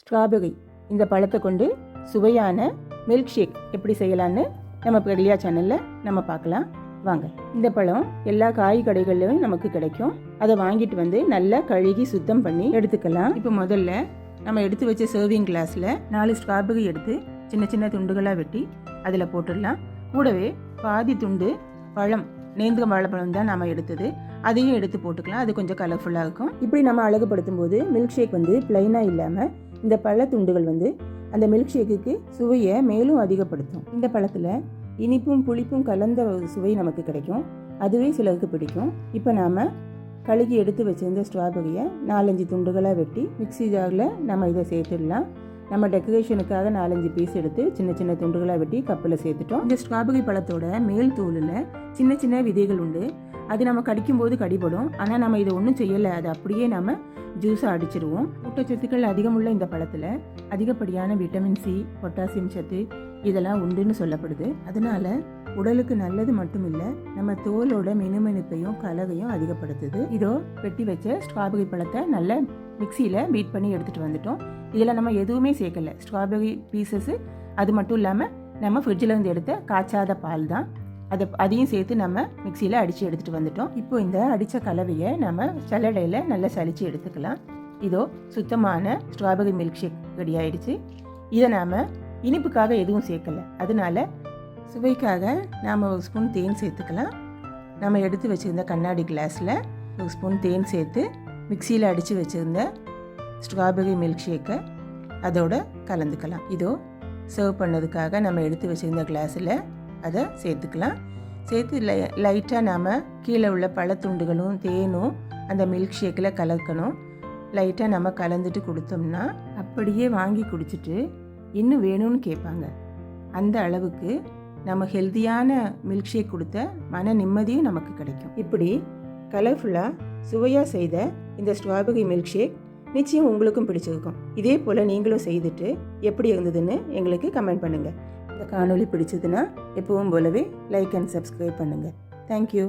Strawberry இந்த பழத்தை கொண்டு சுவையான மில்க் ஷேக் எப்படி செய்யலான்னு நம்ம பிரகலியா சேனலில் நம்ம பார்க்கலாம் வாங்க. இந்த பழம் எல்லா காய் கடைகள்லையும் நமக்கு கிடைக்கும். அதை வாங்கிட்டு வந்து நல்லா கழுகி சுத்தம் பண்ணி எடுத்துக்கலாம். இப்போ முதல்ல நம்ம எடுத்து வச்ச சர்விங் கிளாஸில் 4 ஸ்ட்ராபெர்ரி எடுத்து சின்ன சின்ன துண்டுகளாக வெட்டி அதில் போட்டுடலாம். கூடவே பாதி துண்டு பழம் நேந்திரம் வாழைப்பழம் தான் நம்ம எடுத்தது, அதையும் எடுத்து போட்டுக்கலாம். அது கொஞ்சம் கலர்ஃபுல்லாக இருக்கும். இப்படி நம்ம அழகுபடுத்தும் போது மில்க் ஷேக் வந்து பிளைனாக இல்லாமல் இந்த பழ துண்டுகள் வந்து அந்த மில்க் ஷேக்குக்கு சுவையை மேலும் அதிகப்படுத்தும். இந்த பழத்தில் இனிப்பும் புளிப்பும் கலந்த சுவை நமக்கு கிடைக்கும். அதுவே சிலருக்கு பிடிக்கும். இப்போ நாம் கழுகி எடுத்து வச்சிருந்த ஸ்ட்ராபெரியை 4-5 துண்டுகளாக வெட்டி மிக்ஸி ஜாரில் நம்ம இதை சேர்த்துடலாம். நம்ம டெக்கரேஷனுக்காக 4-5 பீஸ் எடுத்து சின்ன சின்ன துண்டுகளாக வெட்டி கப்பில் சேர்த்துட்டோம். இந்த ஸ்ட்ராபெர்ரி பழத்தோட மேல் தோலில் சின்ன சின்ன விதைகள் உண்டு. அது நம்ம கடிக்கும்போது கடிபடும். ஆனால் நம்ம இதை ஒன்றும் செய்யலை, அதை அப்படியே நம்ம ஜூஸை அடிச்சிடுவோம். ஊட்டச்சத்துக்கள் அதிகமுள்ள இந்த பழத்தில் அதிகப்படியான விட்டமின் சி, பொட்டாசியம் சத்து இதெல்லாம் உண்டுன்னு சொல்லப்படுது. அதனால உடலுக்கு நல்லது மட்டும் இல்லை, நம்ம தோலோட மினுமினுப்பையும் கலவையும் அதிகப்படுத்துது. இதோ வெட்டி வச்ச ஸ்ட்ராபெர்ரி பழத்தை நல்லா மிக்சியில் பீட் பண்ணி எடுத்துகிட்டு வந்துட்டோம். இதில் நம்ம எதுவுமே சேர்க்கலை, ஸ்ட்ராபெர்ரி பீசஸ். அது மட்டும் இல்லாமல் நம்ம ஃப்ரிட்ஜில் இருந்து எடுத்த காய்ச்சாத பால் தான், அதையும் சேர்த்து நம்ம மிக்சியில் அடித்து எடுத்துகிட்டு வந்துட்டோம். இப்போ இந்த அடித்த கலவையை நம்ம சல்லடையில் நல்லா சலித்து எடுத்துக்கலாம். இதோ சுத்தமான ஸ்ட்ராபெர்ரி மில்க் ஷேக் ரெடி ஆகிடுச்சு. இதை நாம் இனிப்புக்காக எதுவும் சேர்க்கலை, அதனால சுவைக்காக நாம் ஒரு ஸ்பூன் தேன் சேர்த்துக்கலாம். நம்ம எடுத்து வச்சுருந்த கண்ணாடி கிளாஸில் ஒரு ஸ்பூன் தேன் சேர்த்து மிக்சியில் அடித்து வச்சுருந்த ஸ்ட்ராபெர்ரி மில்க் ஷேக்கை அதோட கலந்துக்கலாம். இதோ சர்வ் பண்ணதுக்காக நம்ம எடுத்து வச்சுருந்த கிளாஸில் அதை சேர்த்துக்கலாம். சேர்த்து லைட்டாக நாம் கீழே உள்ள பழத்துண்டுகளும் தேனும் அந்த மில்க் ஷேக்கில் கலக்கணும். லைட்டாக நம்ம கலந்துட்டு கொடுத்தோம்னா அப்படியே வாங்கி குடிச்சிட்டு இன்னும் வேணும்னு கேட்பாங்க. அந்த அளவுக்கு நம்ம ஹெல்த்தியான மில்க் ஷேக் கொடுத்த மன நிம்மதியும் நமக்கு கிடைக்கும். இப்படி கலர்ஃபுல்லாக சுவையாக செய்த இந்த ஸ்ட்ராபெர்ரி மில்க் ஷேக் நிச்சயம் உங்களுக்கும் பிடிச்சிருக்கும். இதே போல் நீங்களும் செய்துட்டு எப்படி இருந்ததுன்னு எங்களுக்கு கமெண்ட் பண்ணுங்கள். இந்த காணொளி பிடிச்சதுன்னா எப்பவும் போலவே லைக் அண்ட் சப்ஸ்கிரைப் பண்ணுங்கள். தேங்க்யூ.